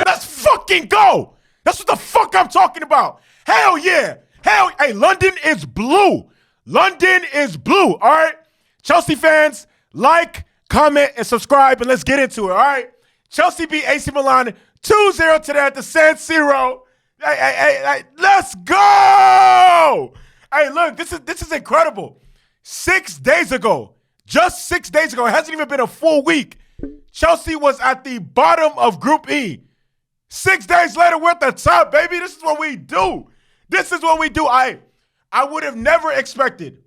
Let's fucking go. That's what the fuck I'm talking about. Hell yeah. Hey, London is blue. London is blue, all right? Chelsea fans, like, comment, and subscribe, and let's get into it, all right? Chelsea beat AC Milan 2-0 today at the San Siri. Hey, let's go! Hey, look, this is incredible. 6 days ago, just 6 days ago, it hasn't even been a full week, Chelsea was at the bottom of Group E. 6 days later, we're at the top, baby. This is what we do. This is what we do. I would have never expected,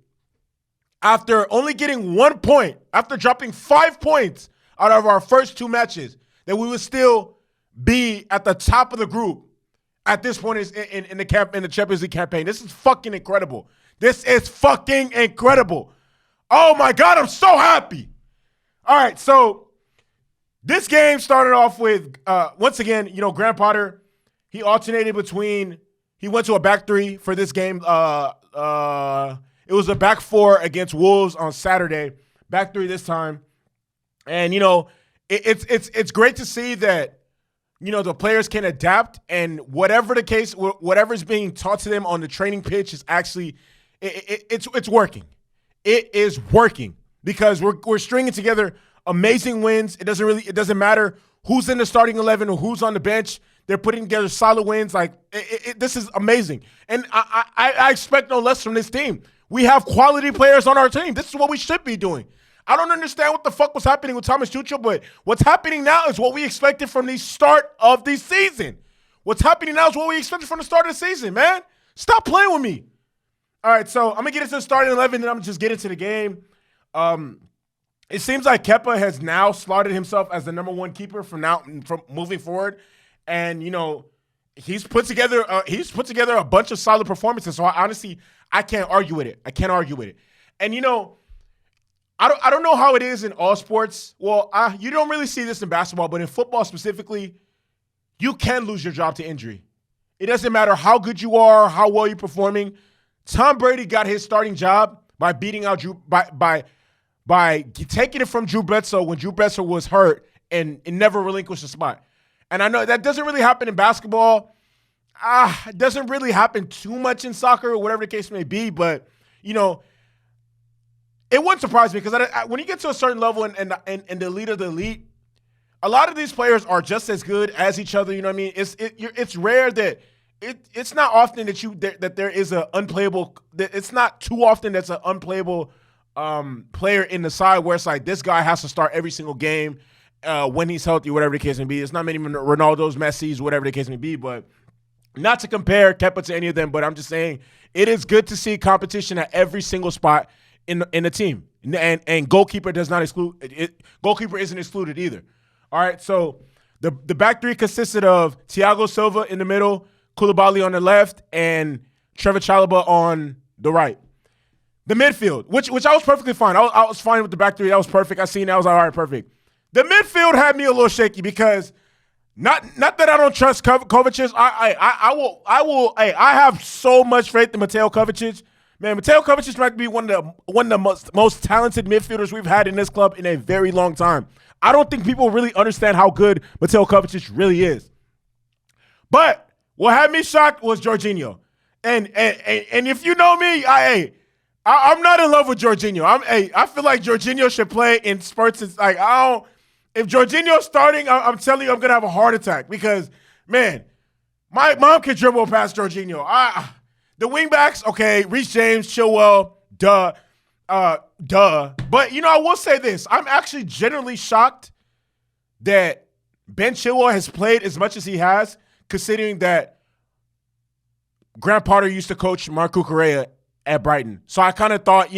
after only getting 1 point, after dropping 5 points out of our first 2 matches, that we would still be at the top of the group at this point in the Champions League campaign. This is fucking incredible. This is fucking incredible. Oh my God, I'm so happy. All right, so this game started off with, once again, Graham Potter, he alternated between, he went to a back 3 for this game. It was a back 4 against Wolves on Saturday, back 3 this time. And, it's great to see that, the players can adapt, and whatever the case, whatever's being taught to them on the training pitch is actually, it's working. It is working because we're stringing together amazing wins. It doesn't matter who's in the starting 11 or who's on the bench. They're putting together solid wins. Like this is amazing, and I expect no less from this team. We have quality players on our team. This is what we should be doing. I don't understand what the fuck was happening with Thomas Tuchel, but what's happening now is what we expected from the start of the season. What's happening now is what we expected from the start of the season, man. Stop playing with me. All right, so I'm going to get into the starting 11, then I'm going to just get into the game. It seems like Kepa has now slotted himself as the number 1 keeper from moving forward. And, he's put together a bunch of solid performances. So I can't argue with it. And, I don't know how it is in all sports. Well, you don't really see this in basketball, but in football specifically, you can lose your job to injury. It doesn't matter how good you are, how well you're performing. Tom Brady got his starting job by beating out by taking it from Drew Bledsoe when Drew Bledsoe was hurt and never relinquished the spot. And I know that doesn't really happen in basketball. It doesn't really happen too much in soccer or whatever the case may be, but, it wouldn't surprise me because when you get to a certain level and the elite of the elite, a lot of these players are just as good as each other. You know what I mean? It's rare that it's not often that there is an unplayable. It's not too often that's an unplayable player in the side where it's like this guy has to start every single game when he's healthy, whatever the case may be. It's not many Ronaldo's, Messi's, whatever the case may be, but not to compare Kepa to any of them. But I'm just saying it is good to see competition at every single spot in the team, and goalkeeper does not exclude it. Goalkeeper isn't excluded either. All right, so the back 3 consisted of Thiago Silva in the middle, Koulibaly on the left, and Trevor Chalobah on the right. The midfield, which I was perfectly fine. I was fine with the back 3. That was perfect. I seen that. I was like, all right, perfect. The midfield had me a little shaky because not that I don't trust Kovacic. I have so much faith in Mateo Kovacic. Man, Mateo Kovacic might be one of the most talented midfielders we've had in this club in a very long time. I don't think people really understand how good Mateo Kovacic really is. But what had me shocked was Jorginho. And if you know me, I'm not in love with Jorginho. I feel like Jorginho should play in spurts. It's like if Jorginho's starting, I'm telling you, I'm gonna have a heart attack because, man, my mom can dribble past Jorginho. The wingbacks, okay, Reece James, Chilwell, duh. But, I will say this. I'm actually genuinely shocked that Ben Chilwell has played as much as he has, considering that Graham Potter used to coach Marc Cucurella at Brighton. So I kind of thought,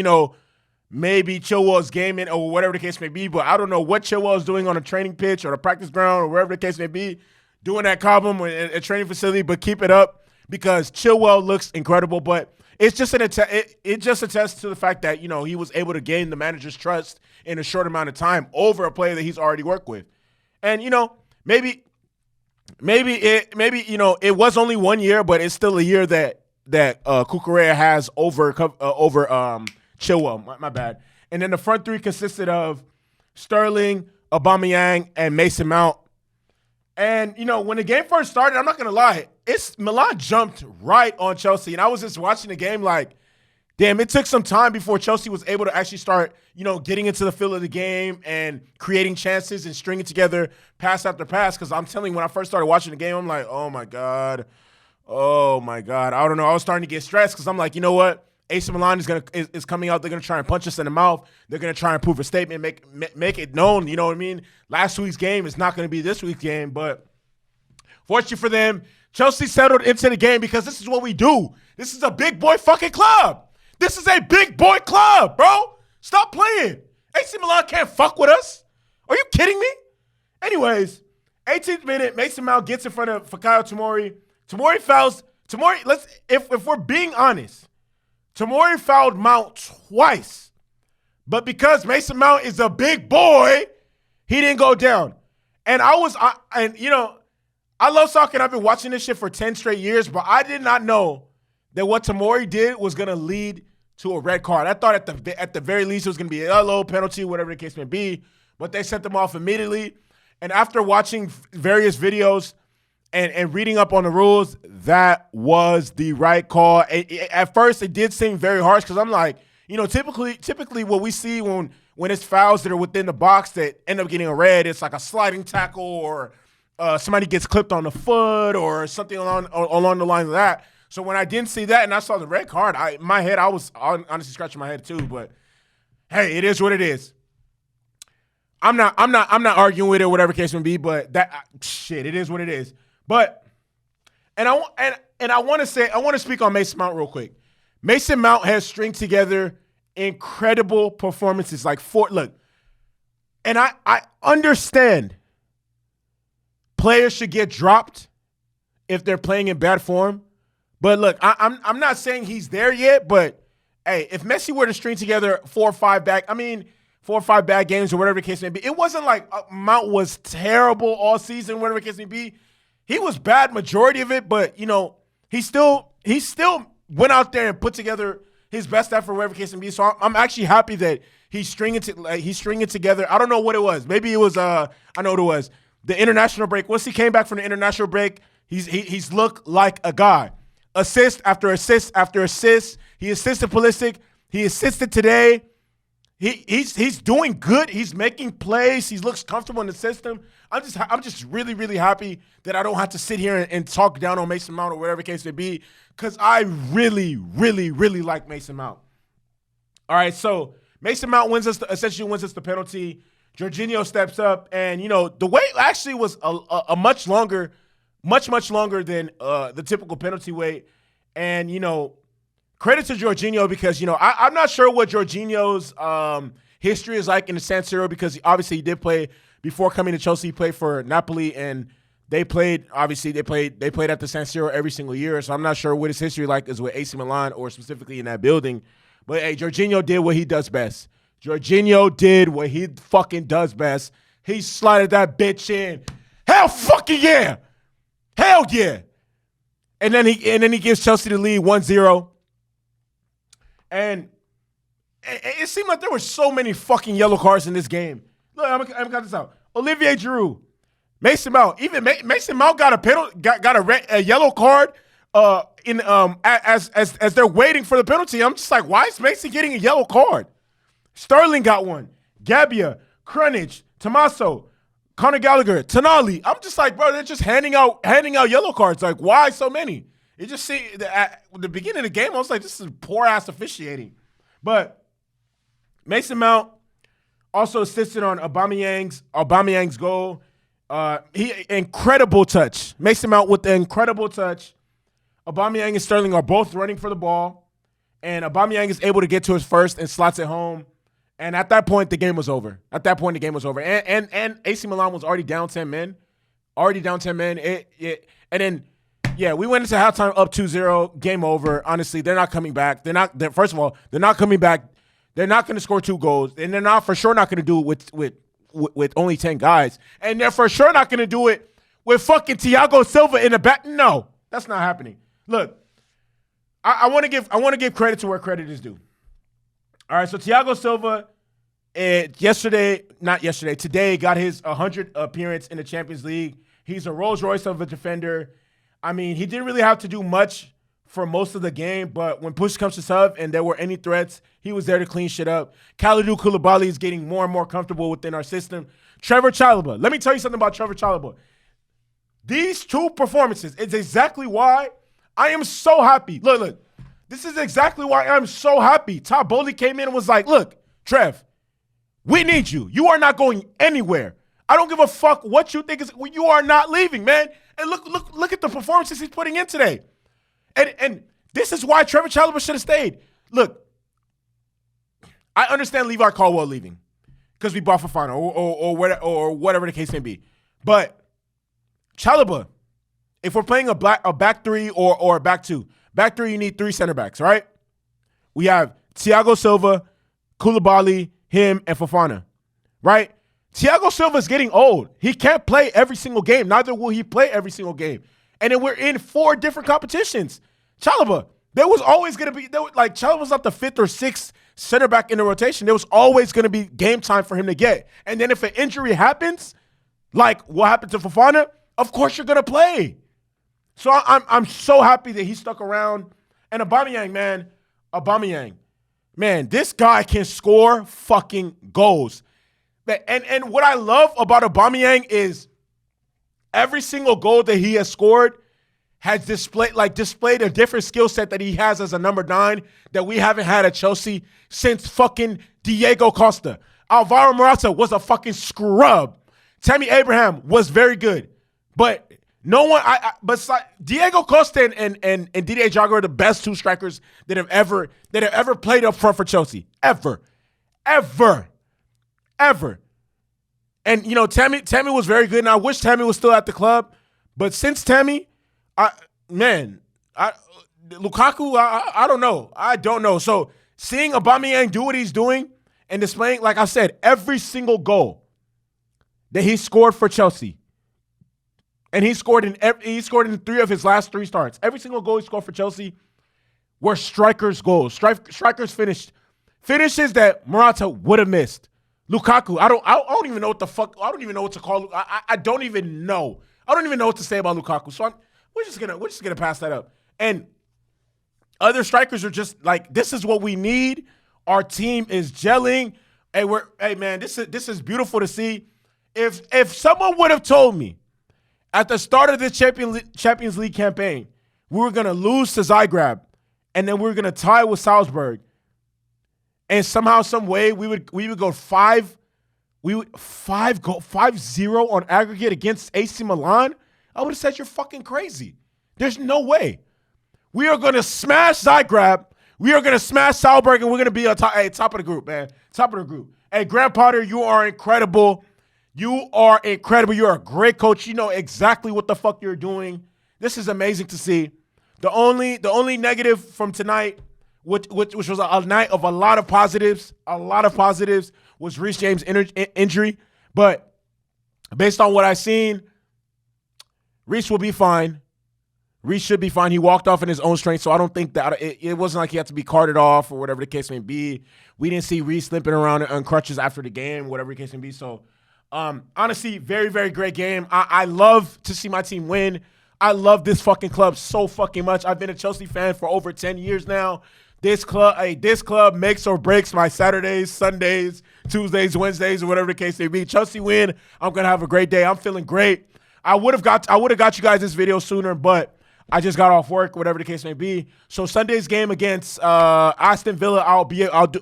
maybe Chilwell's gaming or whatever the case may be, but I don't know what Chilwell is doing on a training pitch or the practice ground or wherever the case may be, doing that Cobham or a training facility, but keep it up. Because Chilwell looks incredible, but it's just it just attests to the fact that he was able to gain the manager's trust in a short amount of time over a player that he's already worked with, and maybe it was only 1 year, but it's still a year that Cucurella has over Chilwell. My bad. And then the front 3 consisted of Sterling, Aubameyang, and Mason Mount. And, when the game first started, I'm not going to lie, Milan jumped right on Chelsea. And I was just watching the game like, damn, it took some time before Chelsea was able to actually start, getting into the feel of the game and creating chances and stringing together pass after pass. Because I'm telling you, when I first started watching the game, I'm like, oh, my God. I don't know. I was starting to get stressed because I'm like, you know what? AC Milan is coming out. They're going to try and punch us in the mouth. They're going to try and prove a statement, make it known. You know what I mean? Last week's game is not going to be this week's game. But fortunately for them, Chelsea settled into the game because this is what we do. This is a big boy fucking club. This is a big boy club, bro. Stop playing. AC Milan can't fuck with us. Are you kidding me? Anyways, 18th minute, Mason Mount gets in front of Fikayo Tomori. Tomori fouls. If we're being honest, Tomori fouled Mount twice. But because Mason Mount is a big boy, he didn't go down. And I love soccer and I've been watching this shit for 10 straight years, but I did not know that what Tomori did was going to lead to a red card. I thought at the very least it was going to be a yellow, penalty, whatever the case may be, but they sent them off immediately. And after watching various videos and reading up on the rules, that was the right call. At first, it did seem very harsh because I'm like, typically what we see when it's fouls that are within the box that end up getting a red, it's like a sliding tackle or somebody gets clipped on the foot or something along the lines of that. So when I didn't see that and I saw the red card, I was honestly scratching my head too. But hey, it is what it is. I'm not arguing with it, whatever case may be. But it is what it is. But I want to speak on Mason Mount real quick. Mason Mount has stringed together incredible performances. And I understand players should get dropped if they're playing in bad form. But look, I'm not saying he's there yet, but hey, if Messi were to string together 4 or 5 bad games or whatever the case may be, it wasn't like Mount was terrible all season, whatever the case may be. He was bad majority of it, but he still went out there and put together his best effort, whatever the case may be. So I'm actually happy that he's stringing together. I don't know what it was. Maybe it was I know what it was. The international break. Once he came back from the international break, he's looked like a guy. Assist after assist after assist. He assisted Pulisic. He assisted today. He's doing good. He's making plays. He looks comfortable in the system. I'm just really, really happy that I don't have to sit here and talk down on Mason Mount or whatever the case may be, because I really, really, really like Mason Mount. All right, so Mason Mount essentially wins us the penalty. Jorginho steps up, and the wait actually was a much longer than the typical penalty wait. And credit to Jorginho because I'm not sure what Jorginho's history is like in the San Siri, because obviously he did play before coming to Chelsea. He played for Napoli, and they played at the San Siro every single year. So I'm not sure what his history like is with AC Milan or specifically in that building. But hey, Jorginho did what he does best. Jorginho did what he fucking does best. He slided that bitch in. Hell fucking yeah. Hell yeah. And then he gives Chelsea the lead 1-0. And it seemed like there were so many fucking yellow cards in this game. Look, I'm gonna cut this out. Olivier Giroud, Mason Mount. Even Mason Mount got a penalty, got a yellow card. As they're waiting for the penalty, I'm just like, why is Mason getting a yellow card? Sterling got one. Gabia, Krunic, Tommaso, Conor Gallagher, Tonali. I'm just like, bro, they're just handing out yellow cards. Like, why so many? You just see at the beginning of the game, I was like, this is poor ass officiating. But Mason Mount also assisted on Aubameyang's goal. Incredible touch. Mason Mount with the incredible touch. Aubameyang and Sterling are both running for the ball, and Aubameyang is able to get to his first and slots it home. And at that point, the game was over. And AC Milan was already down 10 men. And then, yeah, we went into halftime up 2-0, game over. Honestly, they're not coming back. First of all, they're not coming back. They're not going to score 2 goals, and they're not for sure not going to do it with only 10 guys. And they're for sure not going to do it with fucking Thiago Silva in the back. No, that's not happening. Look, I want to give credit to where credit is due. All right, so Thiago Silva yesterday, not yesterday, today got his 100th appearance in the Champions League. He's a Rolls Royce of a defender. I mean, he didn't really have to do much for most of the game, but when push comes to shove and there were any threats, he was there to clean shit up. Kalidou Koulibaly is getting more and more comfortable within our system. Trevor Chalobah. Let me tell you something about Trevor Chalobah. These two performances is exactly why I am so happy. Look. This is exactly why I'm so happy. Todd Bowley came in and was like, look, Trev, we need you. You are not going anywhere. I don't give a fuck what you think is. You are not leaving, man. And look at the performances he's putting in today. And this is why Trevor Chalobah should have stayed. Look, I understand Levi Caldwell leaving because we bought Fofana or whatever the case may be. But Chalobah, if we're playing a back three or a back two, back three, you need 3 center backs, right? We have Thiago Silva, Koulibaly, him, and Fofana, right? Thiago Silva is getting old. He can't play every single game. Neither will he play every single game. And then we're in 4 different competitions. Chalobah, there was always going to be, Chalobah's not the 5th or 6th center back in the rotation. There was always going to be game time for him to get. And then if an injury happens, like what happened to Fofana, of course you're going to play. So I'm so happy that he stuck around. And Aubameyang, man, this guy can score fucking goals. And what I love about Aubameyang is every single goal that he has scored has displayed a different skill set that he has as a number 9 that we haven't had at Chelsea since fucking Diego Costa. Alvaro Morata was a fucking scrub. Tammy Abraham was very good, but no one, besides Diego Costa and Didier Drogba are the best 2 strikers that have ever played up front for Chelsea. Ever. And, you know, Tammy was very good, and I wish Tammy was still at the club. But since Tammy, Lukaku, I don't know. I don't know. So seeing Aubameyang do what he's doing and displaying, like I said, every single goal that he scored for Chelsea, and he scored in 3 of his last 3 starts. Every single goal he scored for Chelsea were strikers' goals. Strikers finishes that Morata would have missed. Lukaku, I don't even know what the fuck. I don't even know what to call. I don't even know. I don't even know what to say about Lukaku. So we're just gonna pass that up. And other strikers are just like, this is what we need. Our team is gelling. Hey man, this is beautiful to see. If someone would have told me at the start of this Champions League campaign, we were going to lose to Zagreb, and then we were going to tie with Salzburg, and somehow, some way, we would go 5-0 on aggregate against AC Milan, I would have said you're fucking crazy. There's no way. We are going to smash Zagreb. We are going to smash Salzburg, and we're going to be on top of the group, man. Top of the group. Hey, Graham Potter, you are incredible. You are incredible. You're a great coach. You know exactly what the fuck you're doing. This is amazing to see. The only negative from tonight, which was a night of a lot of positives, was Reece James' injury. But based on what I've seen, Reece will be fine. Reece should be fine. He walked off in his own strength, so I don't think that it wasn't like he had to be carted off or whatever the case may be. We didn't see Reece limping around on crutches after the game, whatever the case may be. So, honestly, very, very great game. I love to see my team win. I love this fucking club so fucking much. I've been a Chelsea fan for over 10 years now. This club makes or breaks my Saturdays, Sundays, Tuesdays, Wednesdays, or whatever the case may be. Chelsea win. I'm gonna have a great day. I'm feeling great. I would have got you guys this video sooner, but I just got off work, whatever the case may be. So Sunday's game against Aston Villa, I'll get out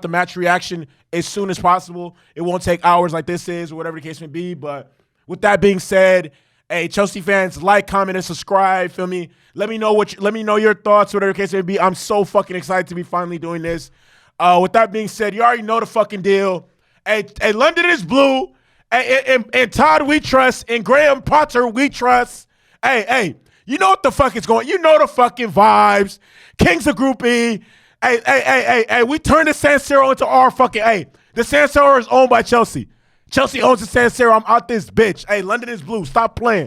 the match reaction as soon as possible. It won't take hours like this is, or whatever the case may be. But with that being said, hey, Chelsea fans, like, comment, and subscribe. Feel me? Let me know your thoughts, whatever the case may be. I'm so fucking excited to be finally doing this. With that being said, you already know the fucking deal. Hey, London is blue. And Todd we trust, and Graham Potter we trust. Hey, you know what the fuck is going? You know the fucking vibes. Kings of Group E. Hey, we turned the San Siro into our fucking, the San Siro is owned by Chelsea. Chelsea owns the San Siro. I'm out this bitch. Hey, London is blue. Stop playing.